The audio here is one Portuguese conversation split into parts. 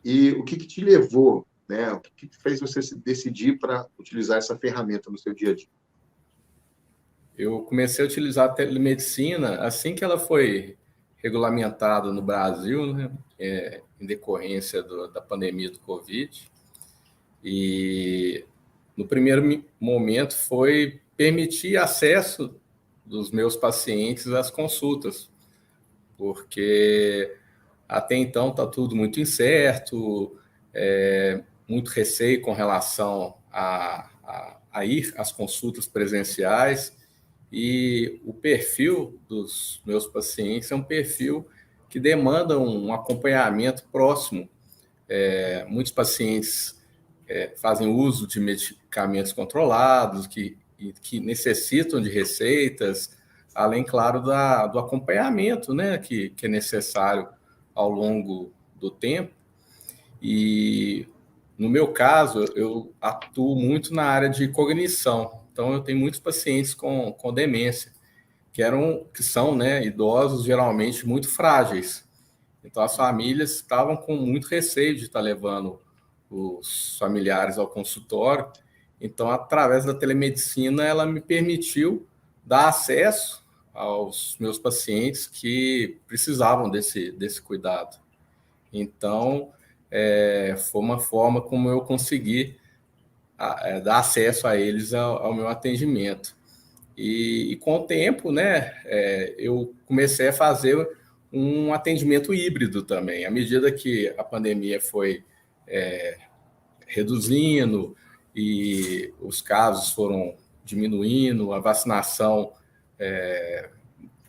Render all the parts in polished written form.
E o que te levou, né? O que fez você se decidir para utilizar essa ferramenta no seu dia a dia? Eu comecei a utilizar a telemedicina assim que ela foi regulamentada no Brasil, né, em decorrência da pandemia do Covid. E no primeiro momento foi permitir acesso dos meus pacientes às consultas, porque até então está tudo muito incerto, muito receio com relação a ir às consultas presenciais, e o perfil dos meus pacientes é um perfil que demanda um acompanhamento próximo. Muitos pacientes fazem uso de medicamentos controlados, que necessitam de receitas, além, claro, do acompanhamento, né, que é necessário ao longo do tempo. E, no meu caso, eu atuo muito na área de cognição. Então, eu tenho muitos pacientes com demência, que são, né, idosos, geralmente muito frágeis. Então, as famílias estavam com muito receio de estar levando os familiares ao consultório. Então, através da telemedicina, ela me permitiu dar acesso aos meus pacientes que precisavam desse cuidado. Então, foi uma forma como eu consegui dar acesso a eles ao meu atendimento. E com o tempo, né, eu comecei a fazer um atendimento híbrido também. À medida que a pandemia foi reduzindo e os casos foram diminuindo, a vacinação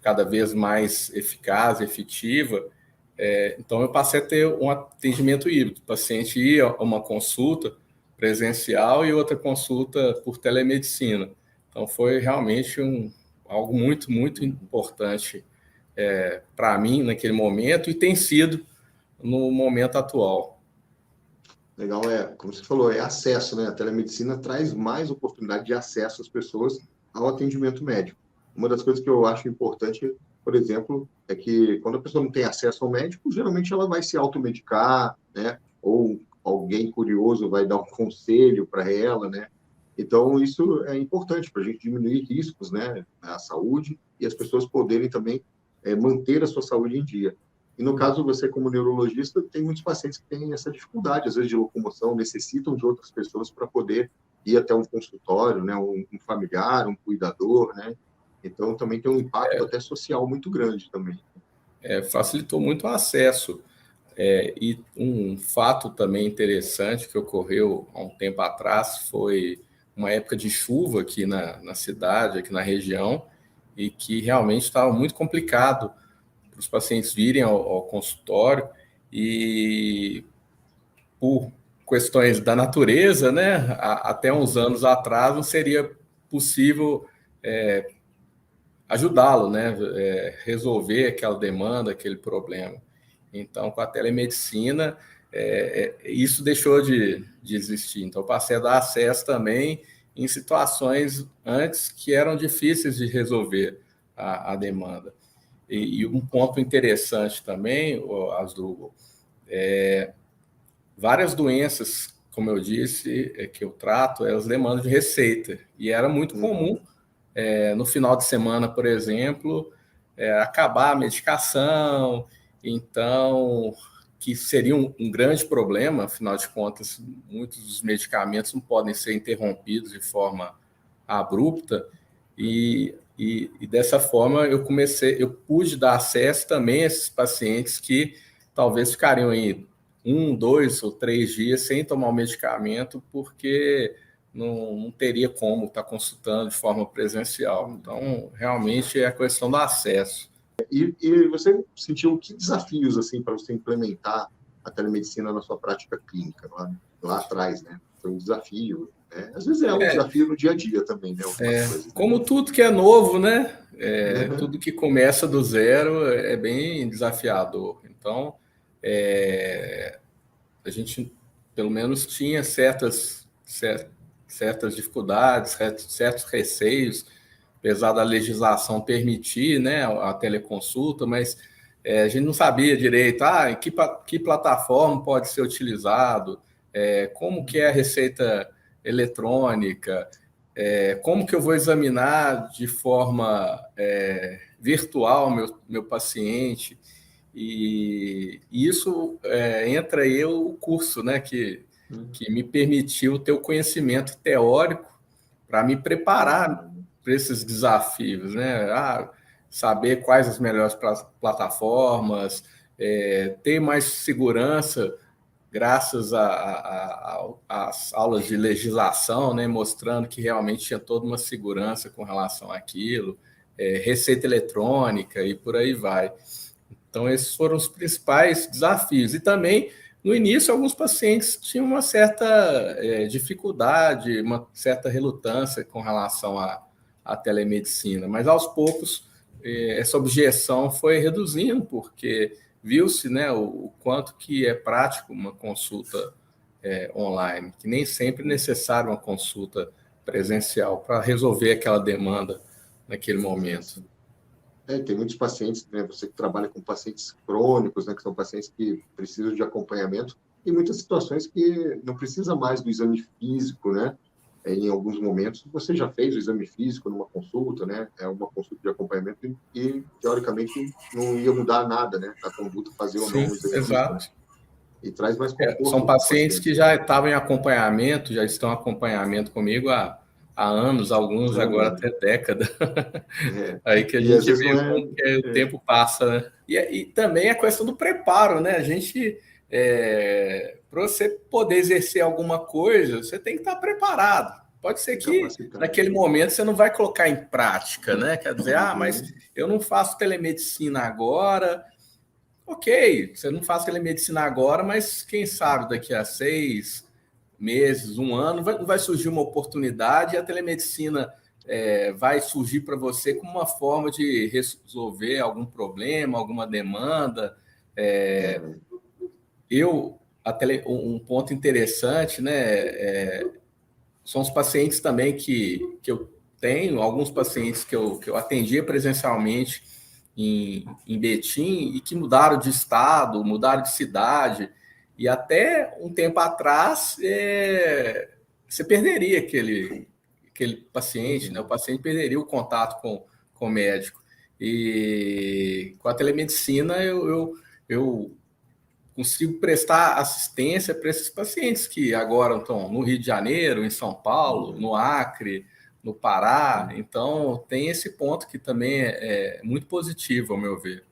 cada vez mais eficaz, efetiva, então eu passei a ter um atendimento híbrido. O paciente ia a uma consulta presencial e outra consulta por telemedicina. Então foi realmente algo muito, muito importante para mim naquele momento, e tem sido no momento atual. Legal, como você falou, é acesso, né? A telemedicina traz mais oportunidade de acesso às pessoas ao atendimento médico. Uma das coisas que eu acho importante, por exemplo, é que quando a pessoa não tem acesso ao médico, geralmente ela vai se automedicar, né? Ou alguém curioso vai dar um conselho para ela, né? Então, isso é importante para a gente diminuir riscos, né? Na saúde e as pessoas poderem também manter a sua saúde em dia. E no caso, você como neurologista, tem muitos pacientes que têm essa dificuldade, às vezes, de locomoção, necessitam de outras pessoas para poder ir até um consultório, né? Um familiar, um cuidador, né? Então, também tem um impacto até social muito grande também. Facilitou muito o acesso. E um fato também interessante que ocorreu há um tempo atrás foi uma época de chuva aqui na cidade, aqui na região, e que realmente estava muito complicado para os pacientes virem ao consultório, e por questões da natureza, né, até uns anos atrás não seria possível ajudá-lo, né, resolver aquela demanda, aquele problema. Então, com a telemedicina, isso deixou de existir. Então, eu passei a dar acesso também em situações antes que eram difíceis de resolver a demanda. E um ponto interessante também, Asdrubal, várias doenças, como eu disse, que eu trato, elas demandam de receita. E era muito comum, no final de semana, por exemplo, acabar a medicação, então, que seria um grande problema, afinal de contas, muitos dos medicamentos não podem ser interrompidos de forma abrupta, e dessa forma eu pude dar acesso também a esses pacientes que talvez ficariam aí 1, 2 ou 3 dias sem tomar o medicamento, porque não teria como estar consultando de forma presencial. Então, realmente é a questão do acesso. E você sentiu que desafios, assim, para você implementar a telemedicina na sua prática clínica, lá atrás, né? Foi um desafio, né? Às vezes é um desafio no dia a dia também, né? Algumas coisas, né? Como tudo que é novo, né? Tudo que começa do zero é bem desafiador. Então, a gente, pelo menos, tinha certas dificuldades, certos receios, apesar da legislação permitir, né, a teleconsulta, mas A gente não sabia direito, em que plataforma pode ser utilizado, como que é a receita eletrônica, como que eu vou examinar de forma virtual meu paciente. E isso entra aí o curso, né, que me permitiu ter o conhecimento teórico para me preparar para esses desafios, né? Saber quais as melhores plataformas, ter mais segurança graças às aulas de legislação, né? Mostrando que realmente tinha toda uma segurança com relação àquilo, receita eletrônica e por aí vai. Então, esses foram os principais desafios. E também, no início, alguns pacientes tinham uma certa dificuldade, uma certa relutância com relação à telemedicina, mas aos poucos essa objeção foi reduzindo, porque viu-se, né, o quanto que é prático uma consulta online, que nem sempre é necessário uma consulta presencial para resolver aquela demanda naquele momento. Tem muitos pacientes, né, você que trabalha com pacientes crônicos, né, que são pacientes que precisam de acompanhamento, e muitas situações que não precisa mais do exame físico, né? Em alguns momentos, você já fez o exame físico numa consulta, né? É uma consulta de acompanhamento e, teoricamente, não ia mudar nada, né? Na conduta, fazer ou não o exame físico, né? E traz mais conforto. São pacientes que já estavam em acompanhamento, já estão em acompanhamento comigo há anos, alguns agora até década. Aí que a gente vê como que o tempo passa, né? E também a questão do preparo, né? A gente, para você poder exercer alguma coisa, você tem que estar preparado. Pode ser que naquele momento você não vai colocar em prática, né? Quer dizer, mas eu não faço telemedicina agora. Ok, você não faz telemedicina agora, mas quem sabe daqui a 6 meses, um ano, vai surgir uma oportunidade e a telemedicina vai surgir para você como uma forma de resolver algum problema, alguma demanda. Um ponto interessante, né? São os pacientes também que eu tenho, alguns pacientes que eu atendia presencialmente em Betim e que mudaram de estado, mudaram de cidade, e até um tempo atrás você perderia aquele paciente, né? O paciente perderia o contato com o médico. E com a telemedicina eu consigo prestar assistência para esses pacientes que agora estão no Rio de Janeiro, em São Paulo, no Acre, no Pará. Então, tem esse ponto que também é muito positivo, ao meu ver.